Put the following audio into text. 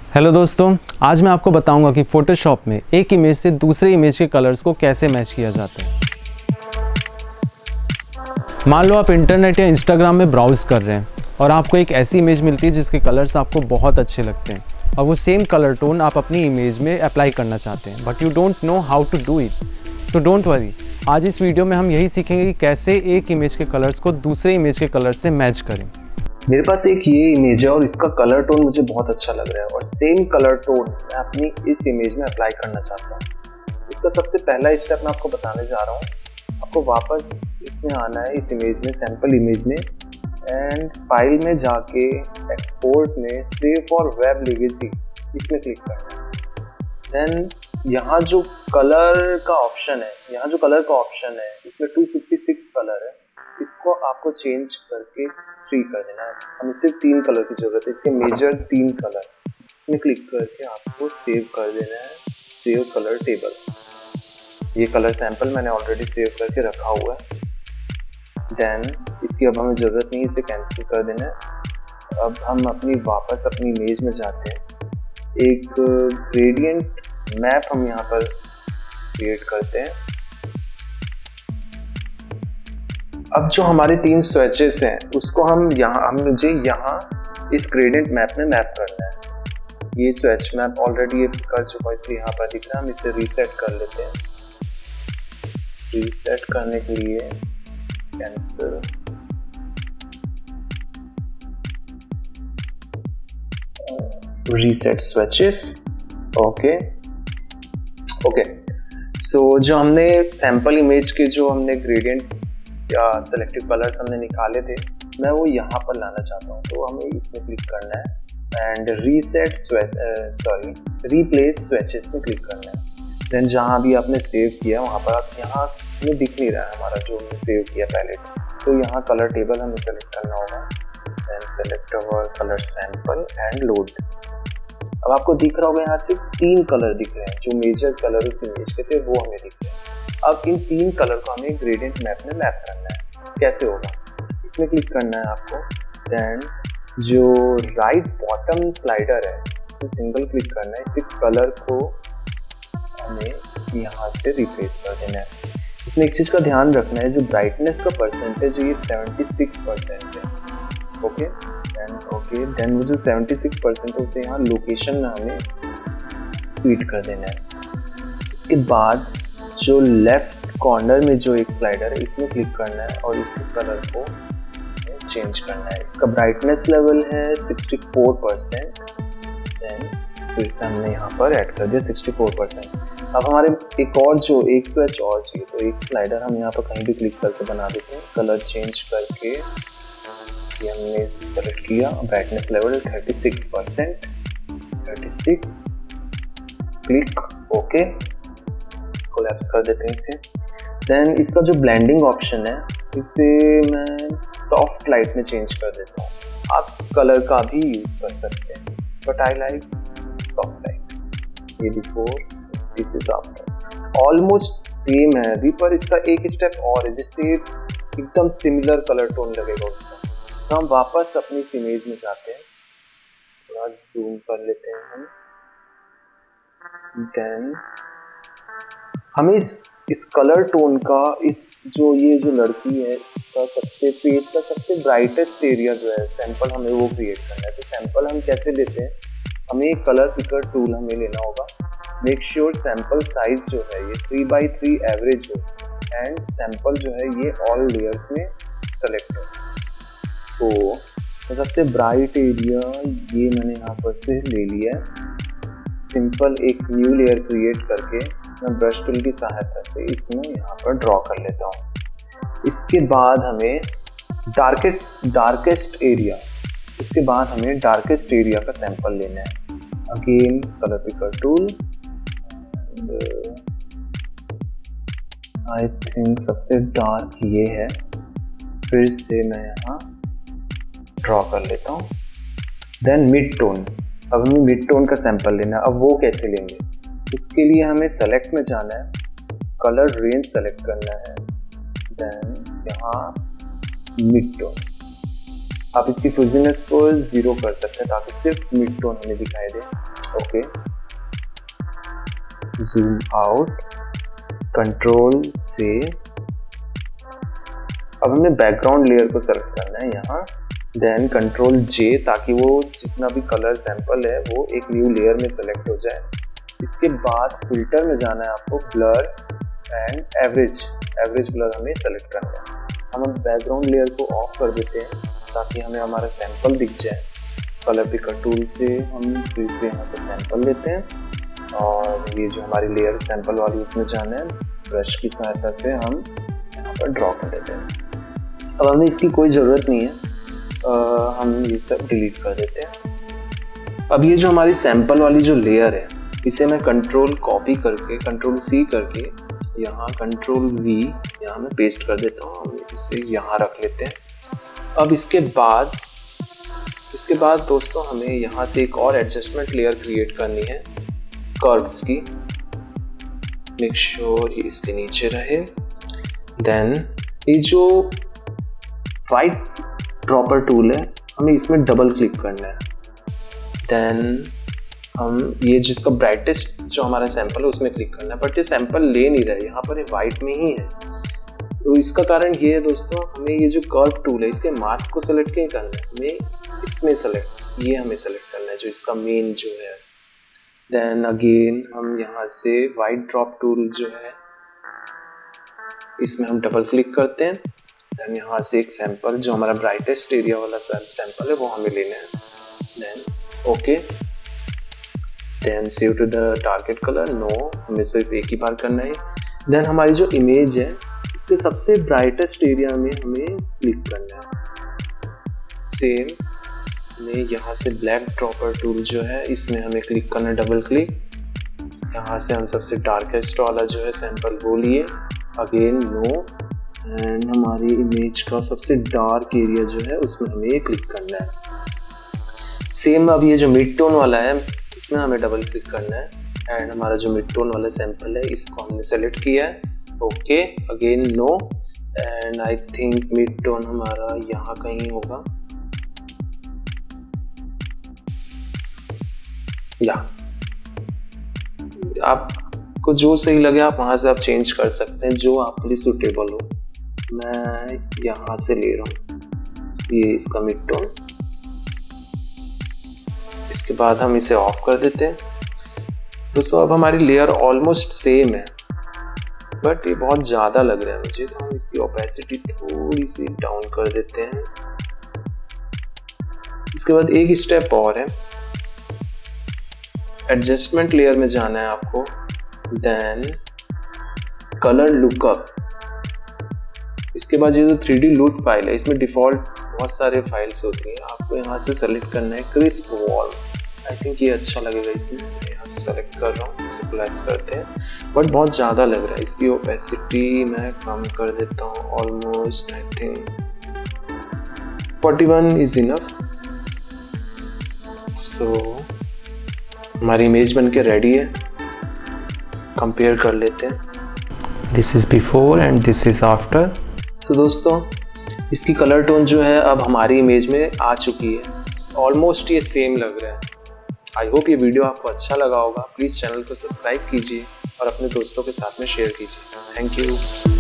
Hello दोस्तों, आज मैं आपको बताऊंगा कि फोटोशॉप में एक इमेज से दूसरे इमेज के कलर्स को कैसे मैच किया जाता है। मान लो आप इंटरनेट या इंस्टाग्राम में ब्राउज कर रहे हैं और आपको एक ऐसी इमेज मिलती है जिसके कलर्स आपको बहुत अच्छे लगते हैं और वो सेम कलर टोन आप अपनी इमेज में अप्लाई करना चाहते हैं, but you don't know how to do it. So don't worry, आज इस वीडियो में हम यही सीखेंगे कि कैसे एक इमेज के कलर्स को दूसरे इमेज के कलर से मैच करें। मेरे पास एक ये इमेज है और इसका कलर टोन मुझे बहुत अच्छा लग रहा है और सेम कलर टोन मैं अपनी इस इमेज में अप्लाई करना चाहता हूँ। इसका सबसे पहला स्टेप मैं आपको बताने जा रहा हूँ। आपको वापस इसमें आना है, इस इमेज में, सैम्पल इमेज में, एंड फाइल में जाके एक्सपोर्ट में सेव फॉर वेब लेगेसी इसमें क्लिक करना है। देन यहाँ जो कलर का ऑप्शन है, इसमें 256 कलर है, इसको आपको चेंज करके 3 कर देना है। हमें सिर्फ 3 कलर की जरूरत है, इसके मेजर 3 कलर। इसमें क्लिक करके आपको सेव कर देना है, सेव कलर टेबल। ये कलर सैंपल मैंने ऑलरेडी सेव करके रखा हुआ है। देन इसकी अब हमें ज़रूरत नहीं, इसे कैंसिल कर देना है। अब हम वापस अपनी इमेज में जाते हैं। एक ग्रेडियंट मैप हम यहाँ पर क्रिएट करते हैं। अब जो हमारे 3 स्विचेस हैं उसको मुझे यहाँ इस ग्रेडियंट मैप में मैप करना है। ये स्विच मैप ऑलरेडी कर चुका है, इसलिए यहाँ पर दिख रहा है। हम इसे रीसेट कर लेते हैं। रीसेट करने के लिए कैंसिल, रीसेट स्विचेस। ओके। सो जो हमने सैंपल इमेज के जो हमने ग्रेडियंट या सेलेक्टिव कलर्स हमने निकाले थे, मैं वो यहाँ पर लाना चाहता हूँ। तो हमें इसमें क्लिक करना है एंड रिप्लेस स्विचेस में क्लिक करना है। देन जहाँ भी आपने सेव किया वहाँ पर यहाँ हमें दिख नहीं रहा है हमारा जो हमने सेव किया पहले, तो यहाँ कलर टेबल हमें सेलेक्ट करना होगा। Then select our colour sample and load. अब आपको दिख रहा होगा यहाँ सिर्फ 3 कलर दिख रहे हैं, जो मेजर कलर उस इमेज के थे वो हमें दिख रहे हैं। अब इन 3 कलर को हमें ग्रेडियंट मैप में मैप करना है। कैसे होगा? इसमें क्लिक करना है आपको। देन जो राइट बॉटम स्लाइडर है इसमें सिंगल क्लिक करना है। इसके कलर को हमें यहाँ से रिप्लेस कर देना है। इसमें एक चीज़ का ध्यान रखना है, जो ब्राइटनेस का परसेंटेज है ये 76% है। देन वो जो 76% है उसे यहाँ लोकेशन में हमें फीड कर देना है। इसके बाद जो लेफ्ट कॉर्नर में जो एक स्लाइडर है इसमें क्लिक करना है और इसके कलर को चेंज करना है। इसका ब्राइटनेस लेवल है 64%। देन फिर से हमने यहाँ पर ऐड कर दिया 64%। अब हमारे एक स्विच और चाहिए, तो एक स्लाइडर हम यहाँ पर कहीं भी क्लिक करके बना देते हैं। कलर चेंज करके ये हमने सेलेक्ट किया। Brightness level 36%। 36 click, okay. Collapse कर देते हैं इसे। देन इसका जो ब्लेंडिंग ऑप्शन है इसे मैं सॉफ्ट लाइट में चेंज कर देता हूँ। आप कलर का भी यूज कर सकते हैं, but I like soft light. ये before, this is after. Almost same है अभी, पर इसका एक स्टेप और है जिससे एकदम सिमिलर कलर टोन लगेगा उसका। तो हम वापस अपनी इस इमेज में जाते हैं, थोड़ा जूम कर लेते हैं हम। देन हमें इस कलर टोन का, ये जो लड़की है इसका फेस का सबसे ब्राइटेस्ट एरिया जो है सैंपल, हमें वो क्रिएट करना है। तो सैंपल हम कैसे लेते हैं? हमें एक कलर पिकर टूल हमें लेना होगा। मेक श्योर सैंपल साइज जो है ये 3x3 एवरेज हो एंड सैंपल जो है ये ऑल लेयर्स में सेलेक्ट हो। तो सबसे ब्राइट एरिया ये मैंने यहाँ पर से ले लिया है। सिंपल एक न्यू लेयर क्रिएट करके मैं ब्रश टूल की सहायता से इसमें यहाँ पर ड्रॉ कर लेता हूँ। इसके बाद हमें डार्केस्ट एरिया का सैंपल लेना है। Again colour picker tool, I think सबसे डार्क ये है। फिर से मैं यहाँ ड्रॉ कर लेता हूँ। Then mid tone. अब हमें मिड टोन का सैंपल लेना है। अब वो कैसे लेंगे? उसके लिए हमें सेलेक्ट में जाना है, कलर रेंज सेलेक्ट करना है। देन यहाँ मिड टोन। आप इसकी फ्यूजीनेस को 0 कर सकते हैं ताकि सिर्फ मिड टोन हमें दिखाई दे। ओके, जूम आउट, कंट्रोल से अब हमें बैकग्राउंड लेयर को सेलेक्ट करना है यहाँ, देन कंट्रोल J ताकि वो जितना भी कलर सैंपल है वो एक न्यू लेयर में सेलेक्ट हो जाए। इसके बाद फिल्टर में जाना है आपको, ब्लर एंड एवरेज ब्लर हमें सेलेक्ट करना है। हम बैकग्राउंड लेयर को ऑफ कर देते हैं ताकि हमें हमारा सैंपल दिख जाए। कलर पिकर टूल से हम फिर से यहाँ पे सैंपल लेते हैं और ये जो हमारी लेयर सैंपल वाली उसमें जाना है, ब्रश की सहायता से हम यहाँ पर ड्रॉ कर देते हैं। अब हमें इसकी कोई ज़रूरत नहीं है, हम ये सब डिलीट कर देते हैं। अब ये जो हमारी सैंपल वाली जो लेयर है इसे मैं कंट्रोल कॉपी करके कंट्रोल C करके यहाँ कंट्रोल V यहाँ मैं पेस्ट कर देता हूँ। हम इसे यहाँ रख लेते हैं। अब इसके बाद दोस्तों हमें यहाँ से एक और एडजस्टमेंट लेयर क्रिएट करनी है कर्व्स की। मेक श्योर ये इसके नीचे रहे। देन ये जो वाइट ड्रॉपर टूल है हमें इसमें डबल क्लिक करना है। देन हम ये जिसका ब्राइटेस्ट जो हमारा सैंपल है उसमें क्लिक करना है, बट ये सैंपल ले नहीं रहा है, यहाँ पर ये वाइट में ही है। तो इसका कारण ये है दोस्तों, हमें ये जो कर्व टूल है इसके मास्क को सेलेक्ट नहीं करना है, हमें इसमें ये हमें सेलेक्ट करना है जो इसका मेन जो है। देन अगेन हम यहाँ से वाइट ड्रॉप टूल जो है इसमें हम डबल क्लिक करते हैं। देन यहाँ से एक सैंपल जो हमारा ब्राइटेस्ट एरिया वाला सैंपल है वो हमें लेना है। Then okay, then save to the target colour, no, हमें सिर्फ एक ही बार करना है। देन हमारी जो इमेज है इसके सबसे ब्राइटेस्ट एरिया में हमें क्लिक करना है। सेम हमें यहाँ से ब्लैक ड्रॉपर टूल जो है इसमें हमें क्लिक करना है, डबल क्लिक। यहाँ से हम सबसे डार्केस्ट वाला जो है सैंपल वो लिए, अगेन नो, एंड हमारी इमेज का सबसे डार्क एरिया जो है उसमें हमें क्लिक करना है। सेम अब ये जो मिड टोन वाला है इसमें हमें डबल क्लिक करना है एंड हमारा जो मिड टोन वाला सैंपल है इसको हमने सेलेक्ट किया है। Okay, again no, and I think mid tone हमारा यहाँ कहीं होगा, या आपको जो सही लगे आप वहाँ से आप चेंज कर सकते हैं, जो आपके लिए सूटेबल हो। मैं यहाँ से ले रहा हूँ ये इसका मिड टोन। इसके बाद हम इसे ऑफ कर देते हैं। दोस्तों अब हमारी लेयर ऑलमोस्ट सेम है, बट ये बहुत ज़्यादा लग रहा है मुझे, तो हम इसकी ओपेसिटी थोड़ी सी डाउन कर देते हैं। इसके बाद एक स्टेप और है, एडजस्टमेंट लेयर में जाना है आपको, देन कलर लुकअप। इसके बाद ये जो 3D लूट फाइल है इसमें डिफ़ॉल्ट बहुत सारे फाइल्स होती हैं, आपको यहाँ से सेलेक्ट करना है क्रिस्प वॉल। आई थिंक ये अच्छा लगेगा इसमें, मैं यहाँ से सेलेक्ट कर रहा हूँ, इसे कोलैप्स करते हैं, बट बहुत ज़्यादा लग रहा है। इसकी ओपेसिटी मैं कम कर देता हूँ, almost I think 41 is enough. So हमारी इमेज बन के रेडी है, कंपेयर कर लेते हैं। This is before and this is after. So दोस्तों इसकी कलर टोन जो है अब हमारी इमेज में आ चुकी है, ऑलमोस्ट ये सेम लग रहा है। आई होप ये वीडियो आपको अच्छा लगा होगा। प्लीज़ चैनल को सब्सक्राइब कीजिए और अपने दोस्तों के साथ में शेयर कीजिए। Thank you.